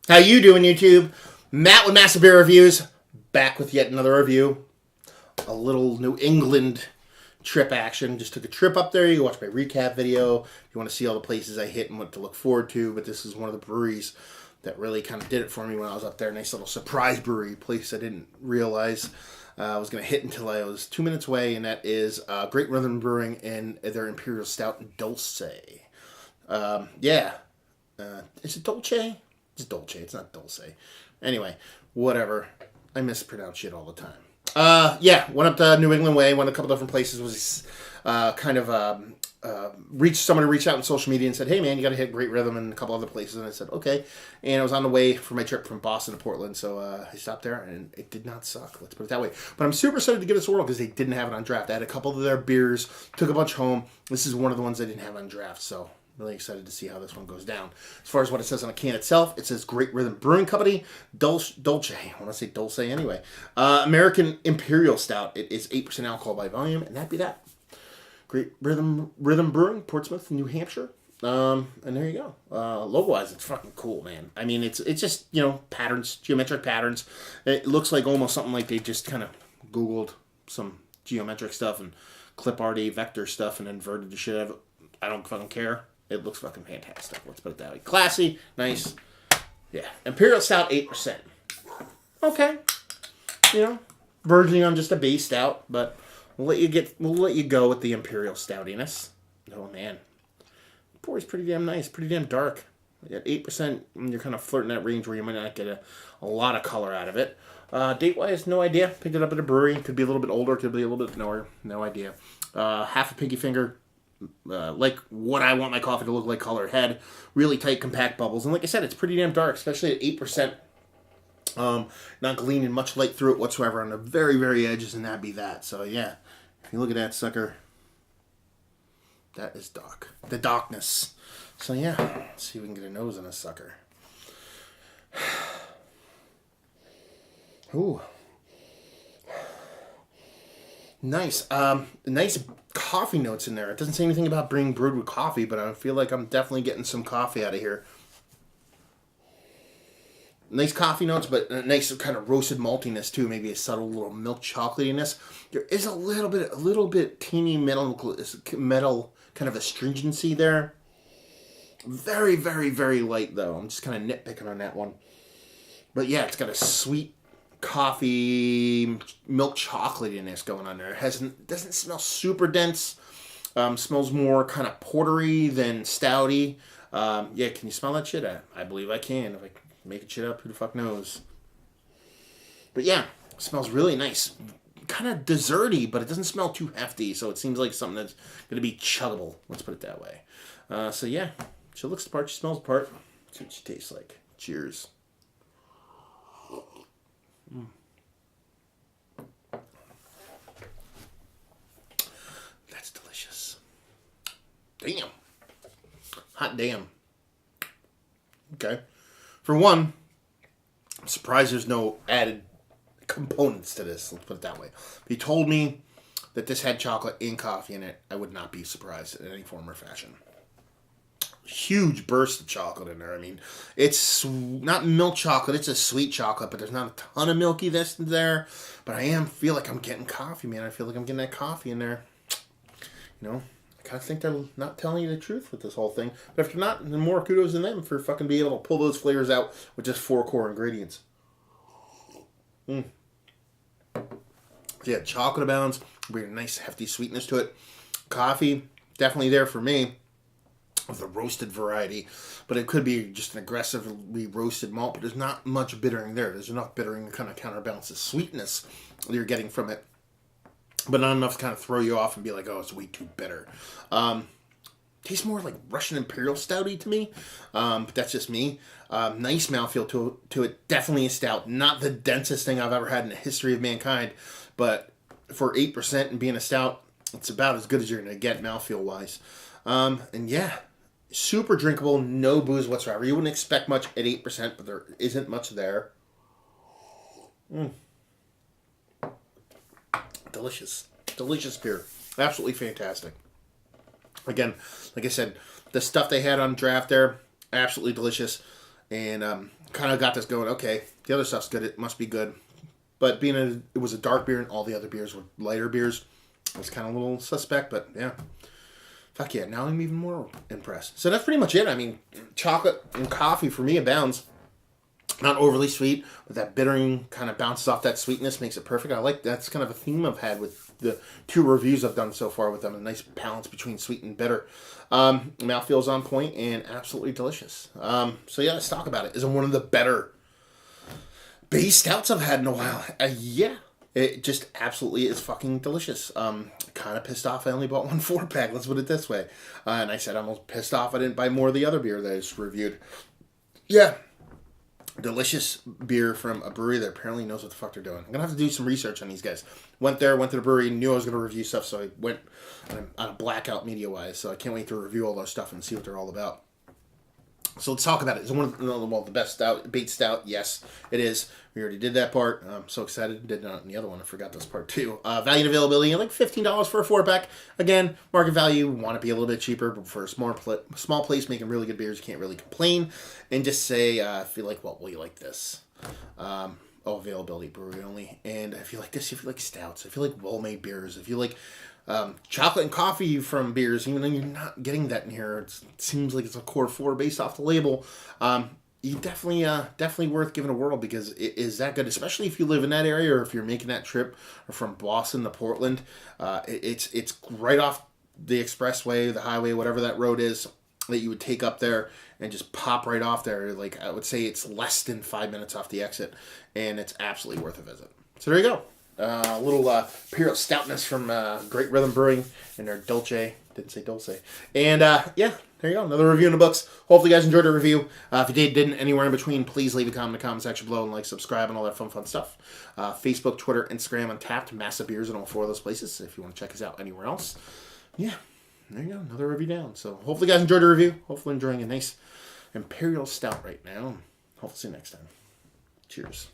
How you doing, YouTube? Matt with Massive Beer Reviews, back with yet another review. A little New England trip action. Just took a trip up there. You can watch my recap video. If you want to see all the places I hit and what to look forward to. But this is one of the breweries that really kind of did it for me when I was up there. Nice little surprise brewery, place I didn't realize I was going to hit until I was 2 minutes away. And that is Great Rythmn Brewing and their Imperial Stout Dolce. Is it Dolce? It's Dolce. It's not Dulce. Anyway, whatever. I mispronounce shit all the time. Went up the New England way. Went a couple different places. Was somebody reached out on social media and said, "Hey man, you got to hit Great Rythmn and a couple other places." And I said, "Okay." And I was on the way for my trip from Boston to Portland, so I stopped there, and it did not suck. Let's put it that way. But I'm super excited to give this a whirl because they didn't have it on draft. I had a couple of their beers, took a bunch home. This is one of the ones they didn't have on draft, so. Really excited to see how this one goes down. As far as what it says on the can itself, it says Great Rythmn Brewing Company, Dolce, I want to say Dulce anyway. American Imperial Stout. It is 8% alcohol by volume, and that'd be that. Great Rythmn Brewing, Portsmouth, New Hampshire. And there you go. Logo-wise, it's fucking cool, man. I mean, it's just, patterns, geometric patterns. It looks like almost something like they just kind of Googled some geometric stuff and clip art vector stuff and inverted the shit out of it. I don't fucking care. It looks fucking fantastic. Let's put it that way. Classy, nice. Yeah. Imperial Stout, 8%. Okay. Verging on just a base stout, but we'll let you go with the Imperial Stoutiness. Oh man. Pour is pretty damn nice, pretty damn dark. At 8%, you're kind of flirting that range where you might not get a lot of color out of it. Date-wise, no idea. Picked it up at a brewery. Could be a little bit older, could be a little bit newer. No idea. Half a pinky finger. Like what I want my coffee to look like, color head, really tight, compact bubbles, and like I said, it's pretty damn dark, especially at 8%. Not gleaning much light through it whatsoever on the very, very edges, and that'd be that. So yeah, if you look at that sucker, that is dark. The darkness. So yeah, let's see if we can get a nose on this sucker. Ooh. Nice. Nice coffee notes in there. It doesn't say anything about being brewed with coffee, but I feel like I'm definitely getting some coffee out of here. Nice coffee notes, but a nice kind of roasted maltiness too. Maybe a subtle little milk chocolatiness. There is a little bit teeny metal kind of astringency there. Very, very, very light though. I'm just kind of nitpicking on that one. But yeah, it's got a sweet coffee milk chocolatiness going on there. It doesn't smell super dense. Smells more kind of portery than stouty. Can you smell that shit? I believe I can. If I can make it shit up, who the fuck knows? But yeah, it smells really nice. Kind of desserty, but it doesn't smell too hefty, so it seems like something that's going to be chuggable. Let's put it that way. She looks the part, she smells the part. Let's see what she tastes like. Cheers. That's delicious. Damn. Hot damn. Okay. For one, I'm surprised there's no added components to this. Let's put it that way. If you told me that this had chocolate and coffee in it, I would not be surprised in any form or fashion. Huge burst of chocolate in there. I mean, it's not milk chocolate, it's a sweet chocolate, but there's not a ton of milkiness there. But I feel like I'm getting coffee, man. I feel like I'm getting that coffee in there. I kind of think they're not telling you the truth with this whole thing. But if they're not, then more kudos to them for fucking being able to pull those flavors out with just 4 core ingredients. Yeah, chocolate abounds. Weird, nice hefty sweetness to it. Coffee, definitely there for me. Of the roasted variety, but it could be just an aggressively roasted malt, but there's not much bittering there. There's enough bittering to kind of counterbalance the sweetness that you're getting from it, but not enough to kind of throw you off and be like, oh, it's way too bitter. Tastes more like Russian Imperial Stouty to me, but that's just me. Nice mouthfeel to it. Definitely a stout. Not the densest thing I've ever had in the history of mankind, but for 8% and being a stout, it's about as good as you're going to get mouthfeel-wise. Super drinkable, no booze whatsoever. You wouldn't expect much at 8%, but there isn't much there. Delicious. Delicious beer. Absolutely fantastic. Again, like I said, the stuff they had on draft there, absolutely delicious. and kind of got this going. Okay, the other stuff's good. It must be good. But being it was a dark beer and all the other beers were lighter beers, I was kind of a little suspect. But yeah, fuck yeah! Now I'm even more impressed. So that's pretty much it. I mean, chocolate and coffee for me abounds. Not overly sweet, but that bittering kind of bounces off that sweetness, makes it perfect. I like that's kind of a theme I've had with the 2 reviews I've done so far with them. A nice balance between sweet and bitter. Mouthfeel's on point and absolutely delicious. So yeah, let's talk about it. Is it one of the better base stouts I've had in a while? Yeah. It just absolutely is fucking delicious. Kind of pissed off I only bought 1 4-pack, let's put it this way. And I said I'm almost pissed off I didn't buy more of the other beer that I just reviewed. Yeah. Delicious beer from a brewery that apparently knows what the fuck they're doing. I'm going to have to do some research on these guys. Went to the brewery, knew I was going to review stuff, so I went on a blackout media-wise, so I can't wait to review all their stuff and see what they're all about. So let's talk about it. Is it one of the best stout, bait stout? Yes, it is. We already did that part. I'm so excited. Did not in the other one. I forgot this part too. Value and availability, like $15 for a 4-pack. Again, market value. Want to be a little bit cheaper, but for a small place making really good beers, you can't really complain. And just say, I feel like, well, will you like this? Availability, brewery only. And if you like this, if you like stouts, if you like well-made beers, if you like chocolate and coffee from beers, even though you're not getting that in here, it seems like it's a core 4 based off the label. You definitely worth giving a whirl because it is that good, especially if you live in that area or if you're making that trip from Boston to Portland. It's right off the expressway, the highway, whatever that road is that you would take up there and just pop right off there. Like I would say it's less than 5 minutes off the exit, and it's absolutely worth a visit. So there you go. A little Imperial Stoutness from Great Rythmn Brewing and their Dolce. Didn't say Dolce. And yeah, there you go. Another review in the books. Hopefully you guys enjoyed the review. If you didn't, anywhere in between, please leave a comment in the comment section below and like, subscribe, and all that fun stuff. Facebook, Twitter, Instagram, Untapped, Massive Beers in all 4 of those places if you want to check us out anywhere else. Yeah, there you go. Another review down. So hopefully you guys enjoyed the review. Hopefully enjoying a nice Imperial Stout right now. Hopefully see you next time. Cheers.